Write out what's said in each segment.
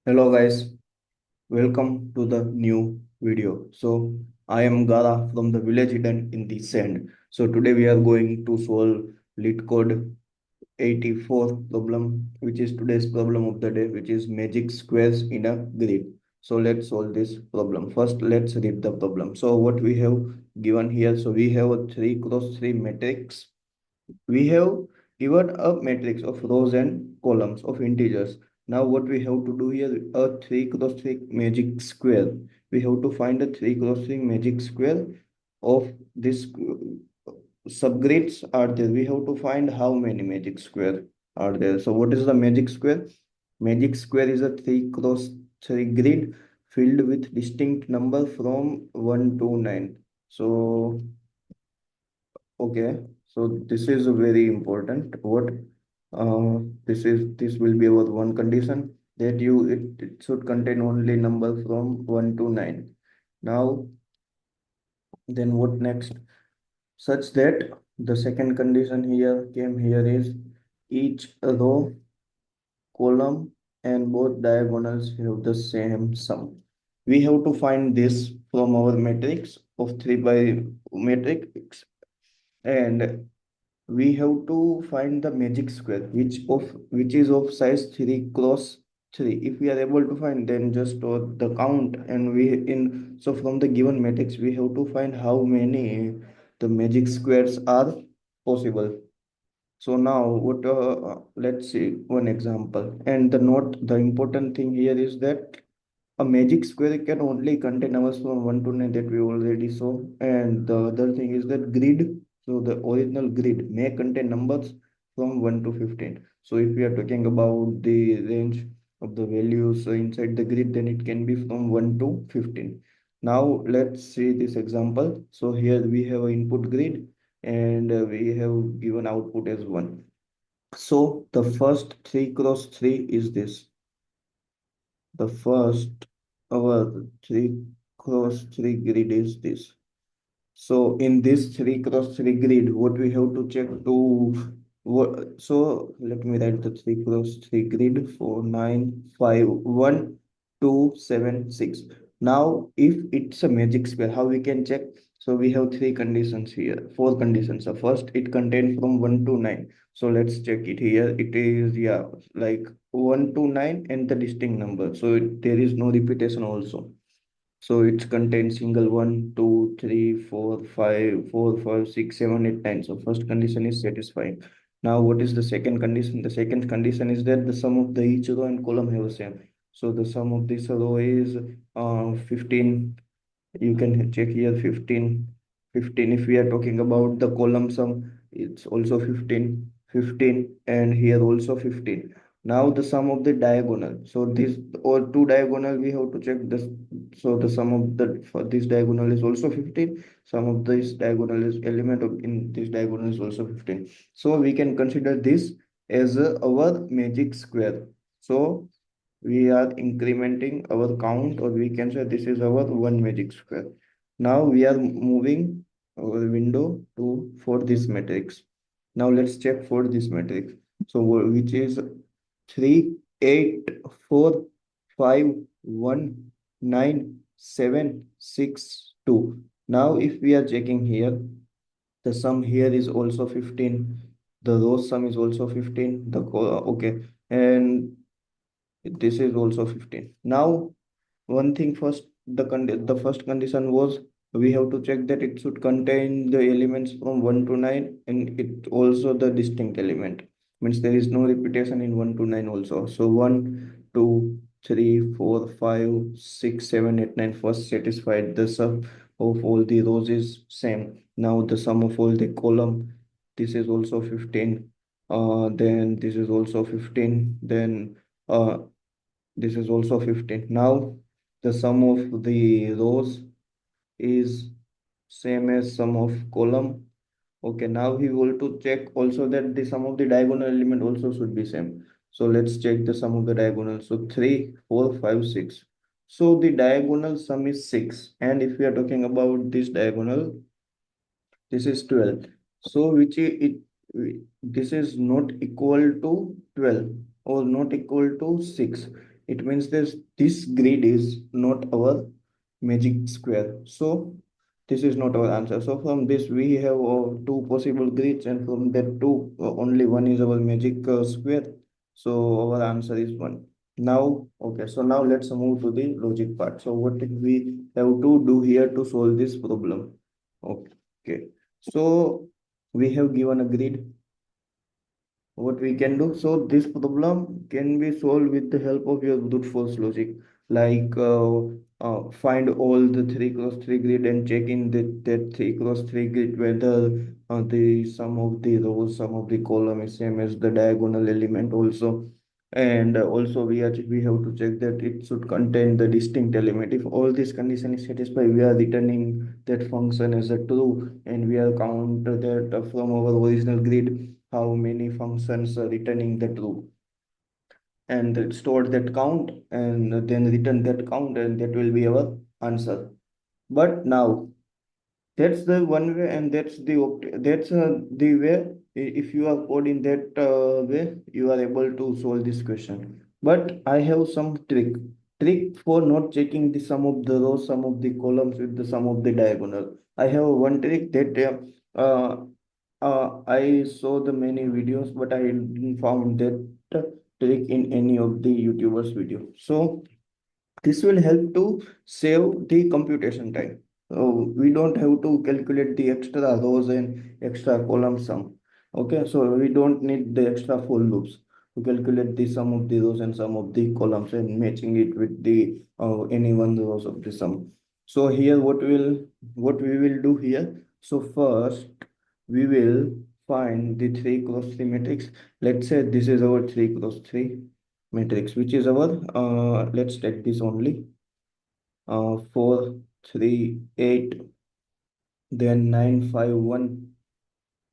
Hello guys, welcome to the new video. So I am Gara from the village hidden in the sand. So today we are going to solve Leetcode 84 problem, which is today's problem of the day, which is magic squares in a grid. So let's solve this problem. First, let's read the problem. So what we have given here, so we have a 3 cross 3 matrix. We have given a matrix of rows and columns of integers. Now what we have to do here, a 3 cross 3 magic square. We have to find a 3 cross 3 magic square of this subgrids are there. We have to find how many magic square are there. So what is the magic square? Magic square is a 3 cross 3 grid filled with distinct number from 1 to 9. So okay, so this is a very important. What this will be our one condition that it should contain only number from 1 to 9. Now then what next? Such that the second condition here came here is each row, column and both diagonals have the same sum. We have to find this from our matrix of 3 by matrix, and we have to find the magic square which is of size 3 cross 3. If we are able to find, then just store the count, and we in so from the given matrix we have to find how many the magic squares are possible. So now what let's see one example. And the important thing here is that a magic square can only contain numbers from 1 to 9 that we already saw. And the other thing is that grid, so the original grid may contain numbers from 1 to 15. So if we are talking about the range of the values inside the grid, then it can be from 1 to 15. Now let's see this example. So here we have an input grid, and we have given output as 1. So the first 3 cross 3 is this. The first our 3 cross 3 grid is this. So in this 3 cross 3 grid, what we have to check to what, so let me write the 3 cross 3 grid: 4, 9, 5, 1, 2, 7, 6. Now, if it's a magic square, how we can check? So we have three conditions here, four conditions. So first, it contains from 1 to 9. So let's check it here. It is, yeah, like 1 to 9 and the distinct number. So there is no repetition also. So it contains single 1, 2, 3, 4, 5, 4, 5, 6, 7, 8, 9. So first condition is satisfying. Now what is the second condition? The second condition is that the sum of the each row and column have same. So the sum of this row is 15. You can check here 15. 15. If we are talking about the column sum, it's also 15, 15, and here also 15. Now the sum of the diagonal. So this or two diagonal we have to check this. So the sum of the for this diagonal is also 15. Sum of this diagonal is element of in this diagonal is also 15. So we can consider this as our magic square. So we are incrementing our count, or we can say this is our one magic square. Now we are moving our window to for this matrix. Now let's check for this matrix. So which is 3, 8, 4, 5, 1, 9, 7, 6, 2. Now if we are checking here, the sum here is also 15. The row sum is also 15. Okay, and this is also 15. Now one thing first, the first condition was we have to check that it should contain the elements from 1 to 9, and it also the distinct element, means there is no repetition in 1 to 9 also. So 1, 2, 3, 4, 5, 6, 7, 8, 9 first satisfied. The sum of all the rows is same. Now the sum of all the column, this is also 15. Then this is also 15. Then uh this is also 15. Now the sum of the rows is same as sum of column. Okay, now we want to check also that the sum of the diagonal element also should be same. So let's check the sum of the diagonal. So 3, 4, 5, 6. So the diagonal sum is 6. And if we are talking about this diagonal, this is 12. So this is not equal to 12 or not equal to 6. it means this grid is not our magic square. So this is not our answer. So from this we have two possible grids, and from that two only one is our magic square. So our answer is one. Now, okay, so now let's move to the logic part. So what did we have to do here to solve this problem? Okay, so we have given a grid. What we can do, so this problem can be solved with the help of your brute force logic, like find all the 3 cross 3 grid and check in that 3 cross 3 grid whether the sum of the rows, sum of the column is same as the diagonal element also. And also we have to check that it should contain the distinct element. If all this condition is satisfied, we are returning that function as a true, and we are count that from our original grid how many functions are returning the true, and store that count and then return that count, and that will be our answer. But now that's the one way, and that's the way. If you are coding that way, you are able to solve this question. But I have some trick for not checking the sum of the rows, sum of the columns with the sum of the diagonal. I have one trick that I saw the many videos, but I didn't found that trick in any of the YouTubers video. So this will help to save the computation time. We don't have to calculate the extra rows and extra column sum. Okay, so we don't need the extra for loops to calculate the sum of the rows and sum of the columns and matching it with the any one rows of the sum. So here what we will do here. So first we will find the 3 cross 3 matrix. Let's say this is our 3 cross 3 matrix, which is our let's take this only 4 3 8, then 9 5 1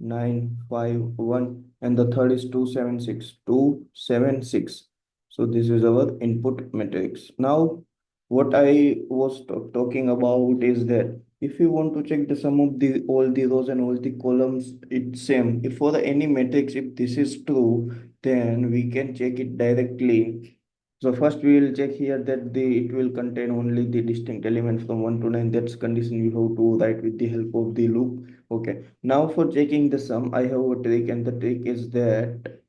9 5 1, and the third is 2 7 6 2 7 6. So this is our input matrix. Now what I was talking about is that if you want to check the sum of the all the rows and all the columns, it's same. If for any matrix, if this is true, then we can check it directly. So first we will check here that it will contain only the distinct element from 1 to 9. That's condition you have to write with the help of the loop. Okay. Now for checking the sum, I have a trick, and the trick is that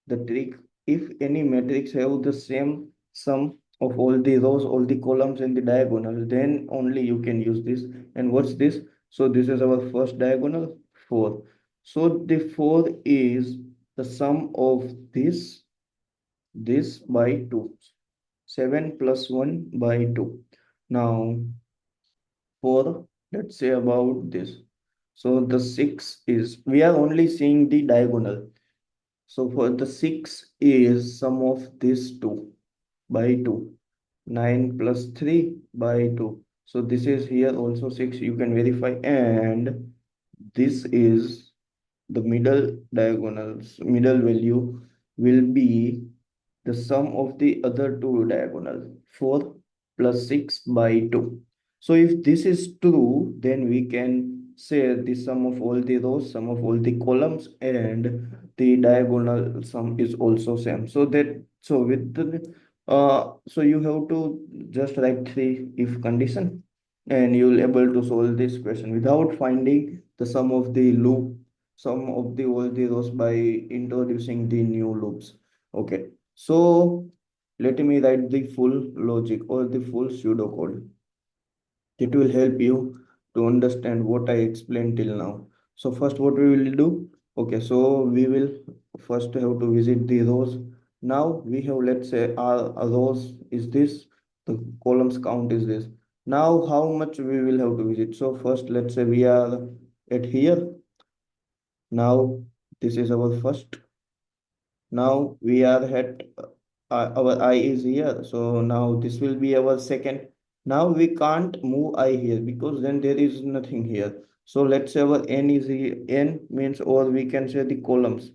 the trick, if any matrix have the same sum of all the rows, all the columns and the diagonal, then only you can use this. And what's this? So this is our first diagonal, 4. So the 4 is the sum of this by 2. 7 plus 1 by 2. Now for, let's say about this. So the 6 is, we are only seeing the diagonal. So for the 6 is sum of this 2 by 2. 9 plus 3 by 2. So this is here also 6, you can verify. And this is the middle diagonals, middle value will be the sum of the other two diagonals, 4 plus 6 by 2. So if this is true, then we can say the sum of all the rows, sum of all the columns, and the diagonal sum is also same. So that, so with the so you have to just write 3 if condition, and you'll able to solve this question without finding the sum of the loop, sum of the all the rows by introducing the new loops. Okay, so let me write the full logic or the full pseudocode. It will help you to understand what I explained till now. So first what we will do, okay, so we will first have to visit the rows. Now we have, let's say our rows is this, the columns count is this. Now how much we will have to visit? So first let's say we are at here. Now this is our first. Now we are at our I is here. So now this will be our second. Now we can't move I here because then there is nothing here. So let's say our n is here. N means, or we can say the columns.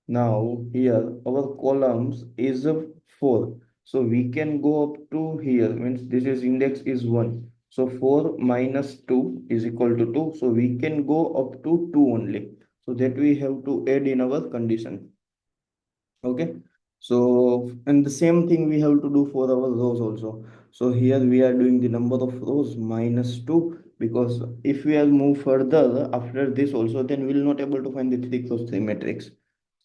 Now here our columns is a 4. So we can go up to here, means this is index is 1. So 4 minus 2 is equal to 2. So we can go up to 2 only. So that we have to add in our condition. Okay, So, and the same thing we have to do for our rows also. So here we are doing the number of rows minus 2, because if we are move further after this also, then we will not able to find the 3 cross 3 matrix.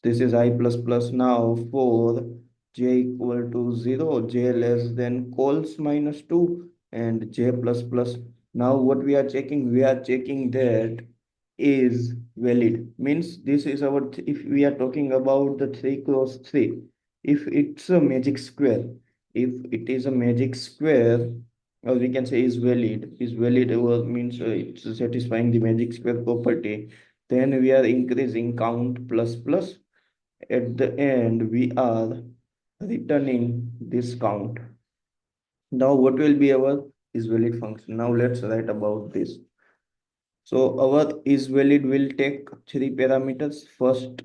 This is I plus plus. Now for j equal to 0, j less than cols minus 2, and j plus plus. Now what we are checking? We are checking that is valid. Means this is our, if we are talking about the 3 cross 3, if it's a magic square, if it is a magic square, or we can say is valid, or means it's satisfying the magic square property, then we are increasing count plus plus. At the end we are returning this count. Now what will be our is valid function? Now let's write about this. So our is valid will take three parameters. First,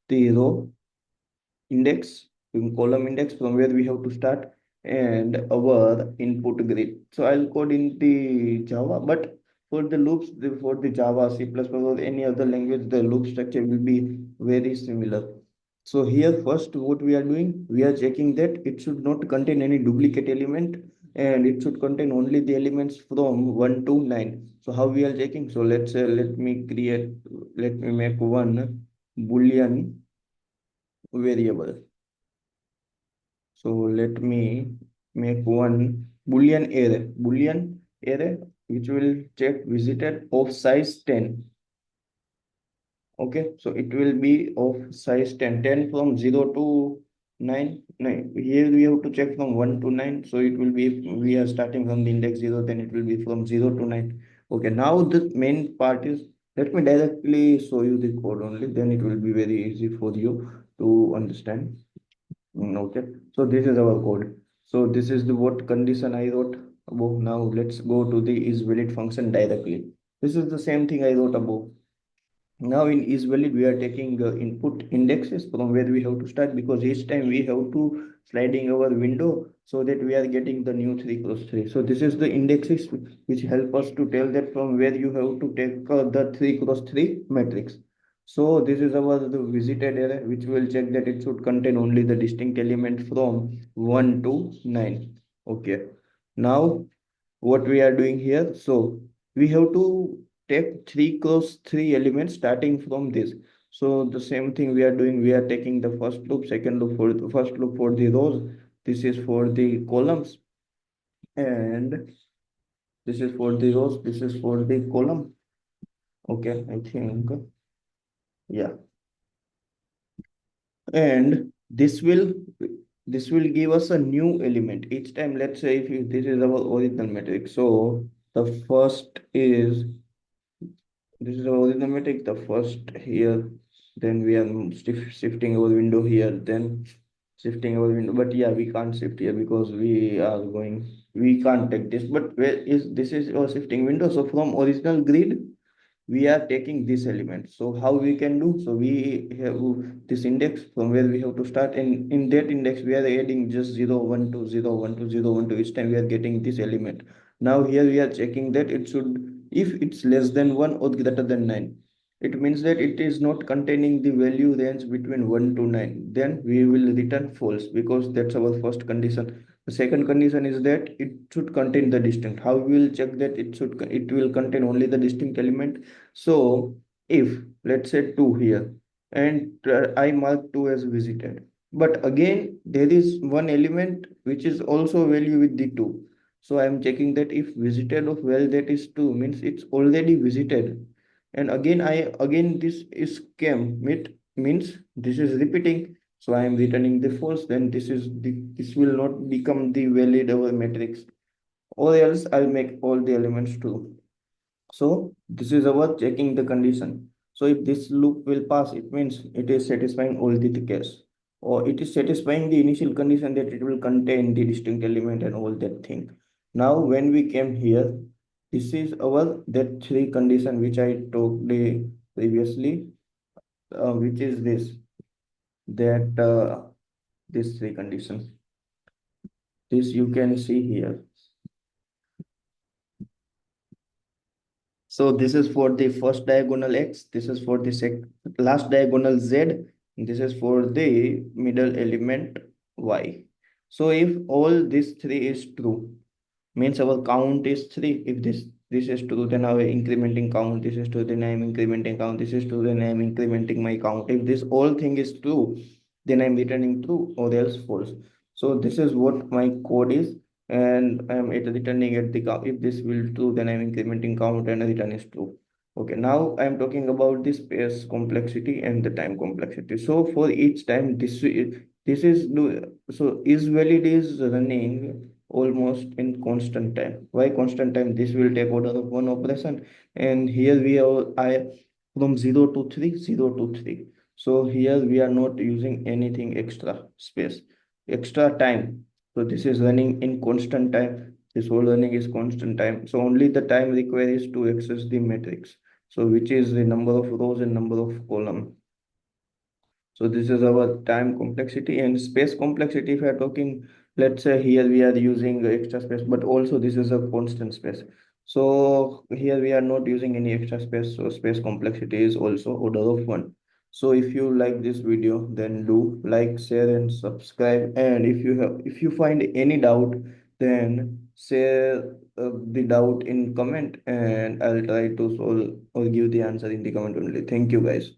the row index, in column index from where we have to start, and our input grid. So I'll code in the Java, but for the loops, for the Java, C++ or any other language, the loop structure will be very similar. So here first what we are doing, we are checking that it should not contain any duplicate element, and it should contain only the elements from 1 to 9. So how we are checking? So let's say, let me make one boolean variable. So let me make one boolean array which will check visited of size 10. Okay, so it will be of size 10, 10 from 0 to 9. 9. Here we have to check from 1 to 9. So it will be, if we are starting from the index 0, then it will be from 0 to 9. Okay, now the main part is, let me directly show you the code only, then it will be very easy for you to understand. Okay, so this is our code. So this is the what condition I wrote above. Now let's go to the is valid function directly. This is the same thing I wrote above. Now in is valid, we are taking input indexes from where we have to start, because each time we have to sliding our window so that we are getting the new 3 cross 3. So this is the indexes which help us to tell that from where you have to take the 3 cross 3 matrix. So this is our the visited array which will check that it should contain only the distinct element from 1 to 9. Okay. Now what we are doing here, so we have to take 3 cross 3 elements starting from this. So the same thing we are doing, we are taking the first loop, second loop, for the first loop for the rows, this is for the columns, and this is for the rows, this is for the column. Okay, I think, yeah. And this will give us a new element each time. Let's say if this is our original matrix, so the first is, this is our original matrix, the first here, then we are shifting our window here, then shifting our window, but yeah, we can't shift here because we can't take this. But where is, this is our shifting window, so from original grid we are taking this element. So how we can do? So we have this index from where we have to start, and in that index we are adding just 0 1 2 0 1 2 0 1 2. Each time we are getting this element. Now here we are checking that it should, if it's less than 1 or greater than 9, it means that it is not containing the value range between 1 to 9, then we will return false, because that's our first condition. The second condition is that it should contain the distinct. How we will check that it will contain only the distinct element? So if let's say 2 here, and I mark 2 as visited, but again there is one element which is also value with the 2. So I am checking that if visited of well that is 2, means it's already visited. And again this is came means this is repeating. So I am returning the false, then this will not become the valid our matrix, or else I'll make all the elements true. So this is our checking the condition. So if this loop will pass, it means it is satisfying all the case, or it is satisfying the initial condition that it will contain the distinct element and all that thing. Now when we came here, this is our that three condition which I talked previously, which is that this three conditions. This you can see here. So this is for the first diagonal x, this is for the last diagonal z, This is for the middle element y. So if all these three is true, means our count is 3. If this is true, then our incrementing count, this is true, then I'm incrementing count, this is true, then I'm incrementing my count. If this all thing is true, then I'm returning true or else false. So this is what my code is, and I'm returning at the count. If this will true, then I'm incrementing count and return is true. Okay, now I'm talking about the space complexity and the time complexity. So for each time, this is so is valid is running almost in constant time. Why constant time? This will take order of one operation, and here we are I from 0 to 3, 0 to 3. So here we are not using anything extra space, extra time. So this is running in constant time. This whole running is constant time. So only the time required is to access the matrix. So which is the number of rows and number of column. So this is our time complexity and space complexity. If we are talking, let's say here we are using extra space, but also this is a constant space. So here we are not using any extra space. So space complexity is also order of one. So if you like this video, then do like, share, and subscribe. And if you find any doubt, then share the doubt in comment, and I'll try to solve or give the answer in the comment only. Thank you guys.